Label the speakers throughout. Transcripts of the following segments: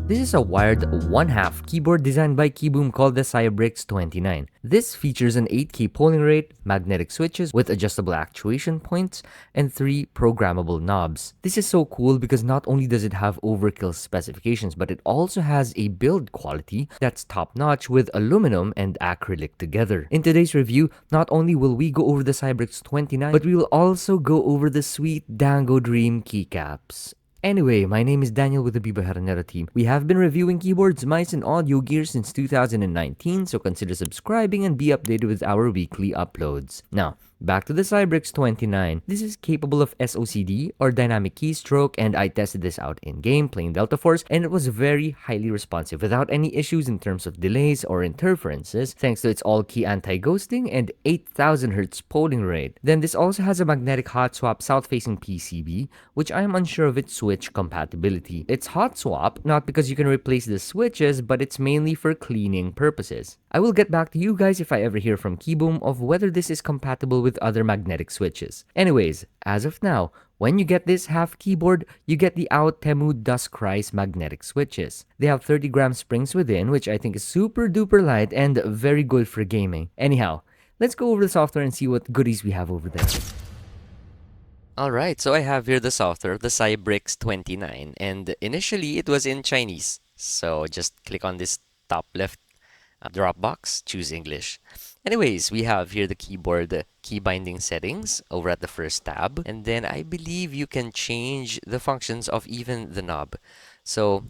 Speaker 1: This is a wired 1/2 keyboard designed by Keyboom called the Cybrix29. This features an 8K polling rate, magnetic switches with adjustable actuation points, and 3 programmable knobs. This is so cool because not only does it have overkill specifications, but it also has a build quality that's top-notch with aluminum and acrylic together. In today's review, not only will we go over the Cybrix29, but we will also go over the sweet Dango Dream keycaps. Anyway, my name is Daniel with the Biboyharanero team. We have been reviewing keyboards, mice, and audio gear since 2019, so consider subscribing and be updated with our weekly uploads. Now, back to the Cybrix29. This is capable of SOCD or dynamic keystroke, and I tested this out in game playing Delta Force, and it was very highly responsive without any issues in terms of delays or interferences, thanks to its all-key anti-ghosting and 8000 Hz polling rate. Then this also has a magnetic hot swap south-facing PCB, which I am unsure of its switch compatibility. It's hot swap, not because you can replace the switches, but it's mainly for cleaning purposes. I will get back to you guys if I ever hear from Keyboom of whether this is compatible with other magnetic switches. Anyways, as of now, when you get this half keyboard, you get the Temu Duskrise magnetic switches. They have 30-gram springs within, which I think is super duper light and very good for gaming. Anyhow, let's go over the software and see what goodies we have over there. Alright, so I have here the software, the Cybrix29, and initially it was in Chinese. So just click on this top left drop box, choose English. Anyways, we have here the keyboard key binding settings over at the first tab, and then I believe you can change the functions of even the knob. So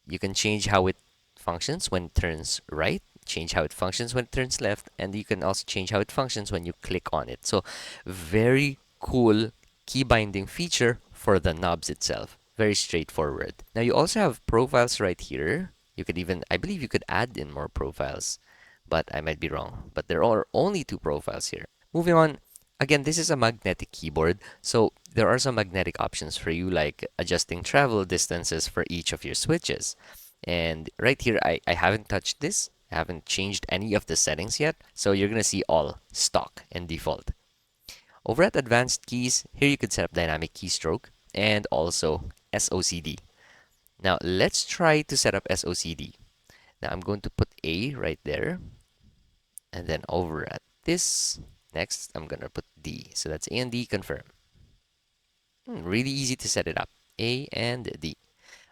Speaker 1: you can change how it functions when it turns right, change how it functions when it turns left, and you can also change how it functions when you click on it. So very cool key binding feature for the knobs itself. Very straightforward. Now you also have profiles right here. You could even, I believe you could add in more profiles, but I might be wrong. But there are only 2 profiles here. Moving on, again, this is a magnetic keyboard, so there are some magnetic options for you, like adjusting travel distances for each of your switches. And right here, I haven't touched this. I haven't changed any of the settings yet, so you're gonna see all stock and default. Over at Advanced Keys, here you could set up Dynamic Keystroke and also SOCD. Now, let's try to set up SOCD. Now, I'm going to put A right there. And then over at this, next, I'm going to put D. So that's A and D, confirm. Really easy to set it up. A and D.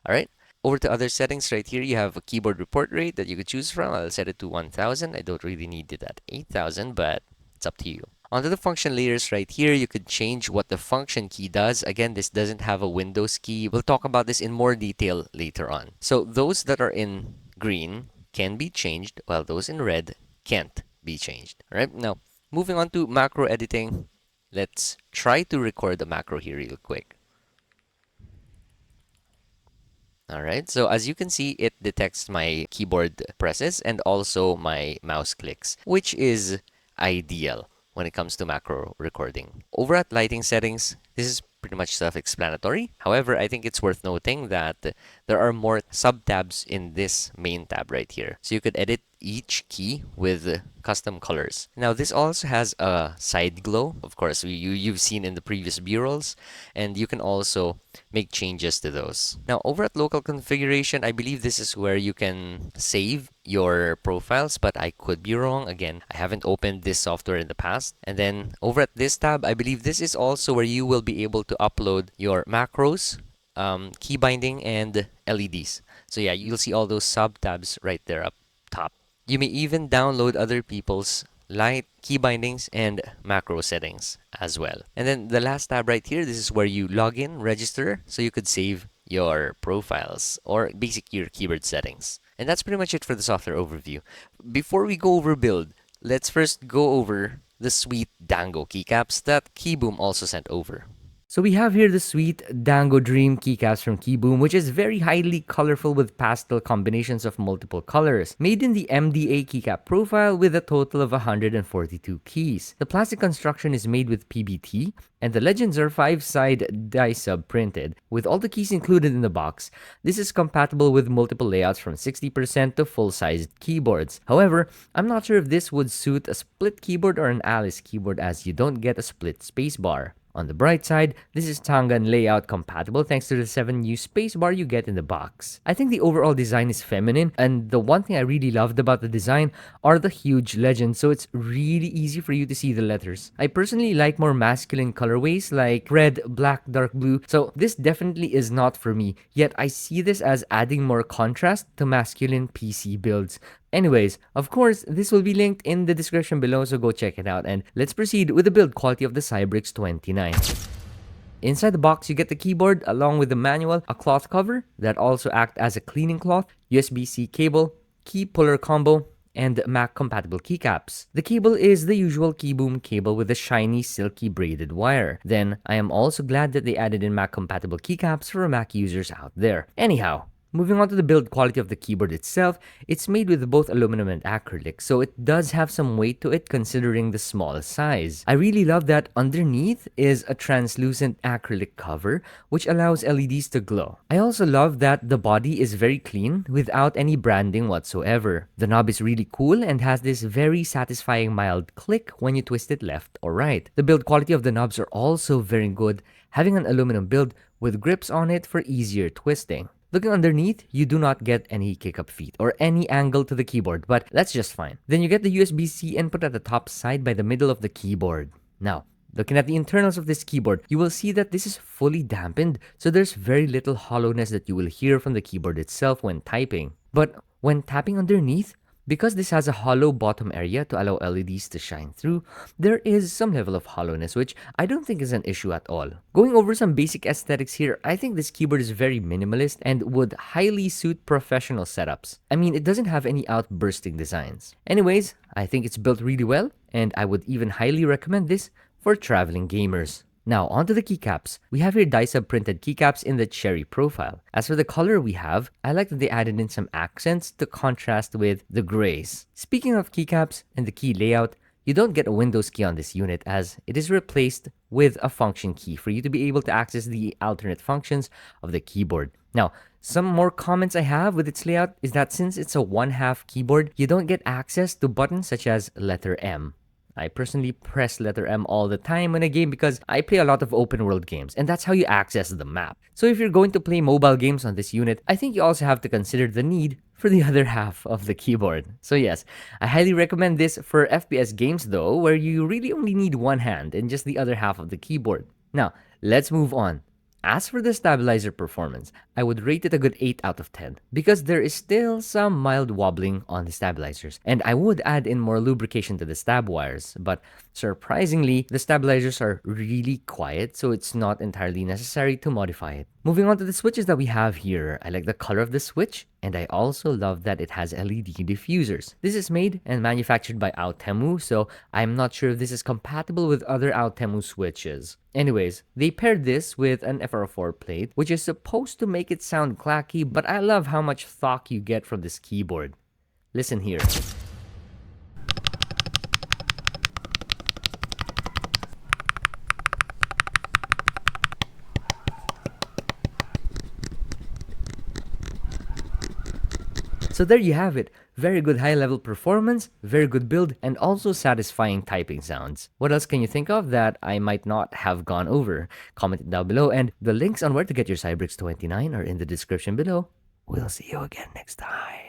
Speaker 1: All right. Over to other settings right here, you have a keyboard report rate that you could choose from. I'll set it to 1000. I don't really need it at 8000, but it's up to you. Onto the function layers right here, you could change what the function key does. Again, this doesn't have a Windows key. We'll talk about this in more detail later on. So those that are in green can be changed, while those in red can't be changed. All right, now moving on to macro editing. Let's try to record the macro here real quick. All right, so as you can see, it detects my keyboard presses and also my mouse clicks, which is ideal when it comes to macro recording. Over at lighting settings, this is pretty much self-explanatory. However, I think it's worth noting that there are more sub-tabs in this main tab right here. So you could edit each key with custom colors. Now, this also has a side glow. Of course, you've seen in the previous B-rolls, and you can also make changes to those. Now, over at local configuration, I believe this is where you can save your profiles, but I could be wrong. Again, I haven't opened this software in the past. And then over at this tab, I believe this is also where you will be able to upload your macros, key binding, and LEDs. So yeah, you'll see all those sub tabs right there up top. You may even download other people's light, key bindings, and macro settings as well. And then the last tab right here, this is where you log in, register, so you could save your profiles or basic your keyboard settings. And that's pretty much it for the software overview. Before we go over build, let's first go over the sweet Dango keycaps that Keyboom also sent over. So we have here the sweet Dango Dream keycaps from Keyboom, which is very highly colorful with pastel combinations of multiple colors, made in the MDA keycap profile with a total of 142 keys. The plastic construction is made with PBT, and the legends are 5-side die sub printed. With all the keys included in the box, this is compatible with multiple layouts from 60% to full-sized keyboards. However, I'm not sure if this would suit a split keyboard or an Alice keyboard, as you don't get a split spacebar.
Speaker 2: On the bright side, this is Tangan layout compatible thanks to the 7U spacebar you get in the box. I think the overall design is feminine, and the one thing I really loved about the design are the huge legends, so it's really easy for you to see the letters. I personally like more masculine colorways like red, black, dark blue, so this definitely is not for me, yet I see this as adding more contrast to masculine PC builds. Anyways, of course, this will be linked in the description below, so go check it out. And let's proceed with the build quality of the Cybrix29. Inside the box, you get the keyboard along with the manual, a cloth cover that also acts as a cleaning cloth, USB-C cable, key puller combo, and Mac compatible keycaps. The cable is the usual Kiiboom cable with a shiny silky braided wire. Then, I am also glad that they added in Mac compatible keycaps for Mac users out there. Anyhow, moving on to the build quality of the keyboard itself, it's made with both aluminum and acrylic, so it does have some weight to it considering the small size. I really love that underneath is a translucent acrylic cover, which allows LEDs to glow. I also love that the body is very clean without any branding whatsoever. The knob is really cool and has this very satisfying mild click when you twist it left or right. The build quality of the knobs are also very good, having an aluminum build with grips on it for easier twisting. Looking underneath, you do not get any kick-up feet or any angle to the keyboard, but that's just fine. Then you get the USB-C input at the top side by the middle of the keyboard. Now, looking at the internals of this keyboard, you will see that this is fully dampened, so there's very little hollowness that you will hear from the keyboard itself when typing. But when tapping underneath, because this has a hollow bottom area to allow LEDs to shine through, there is some level of hollowness, which I don't think is an issue at all. Going over some basic aesthetics here, I think this keyboard is very minimalist and would highly suit professional setups. I mean, it doesn't have any outbursting designs. Anyways, I think it's built really well, and I would even highly recommend this for traveling gamers. Now, onto the keycaps. We have here die-sub printed keycaps in the cherry profile. As for the color we have, I like that they added in some accents to contrast with the grays. Speaking of keycaps and the key layout, you don't get a Windows key on this unit as it is replaced with a function key for you to be able to access the alternate functions of the keyboard. Now, some more comments I have with its layout is that since it's a 1/2 keyboard, you don't get access to buttons such as letter M. I personally press letter M all the time in a game because I play a lot of open world games, and that's how you access the map. So if you're going to play mobile games on this unit, I think you also have to consider the need for the other half of the keyboard. So yes, I highly recommend this for FPS games though, where you really only need one hand and just the other half of the keyboard. Now, let's move on. As for the stabilizer performance, I would rate it a good 8 out of 10 because there is still some mild wobbling on the stabilizers, and I would add in more lubrication to the stab wires, but surprisingly, the stabilizers are really quiet, so it's not entirely necessary to modify it. Moving on to the switches that we have here, I like the color of the switch, and I also love that it has LED diffusers. This is made and manufactured by Aotemu, so I'm not sure if this is compatible with other Aotemu switches. Anyways, they paired this with an FR4 plate, which is supposed to make it sound clacky, but I love how much thok you get from this keyboard. Listen here. So there you have it. Very good high-level performance, very good build, and also satisfying typing sounds. What else can you think of that I might not have gone over? Comment it down below, and the links on where to get your Cybrix29 are in the description below. We'll see you again next time.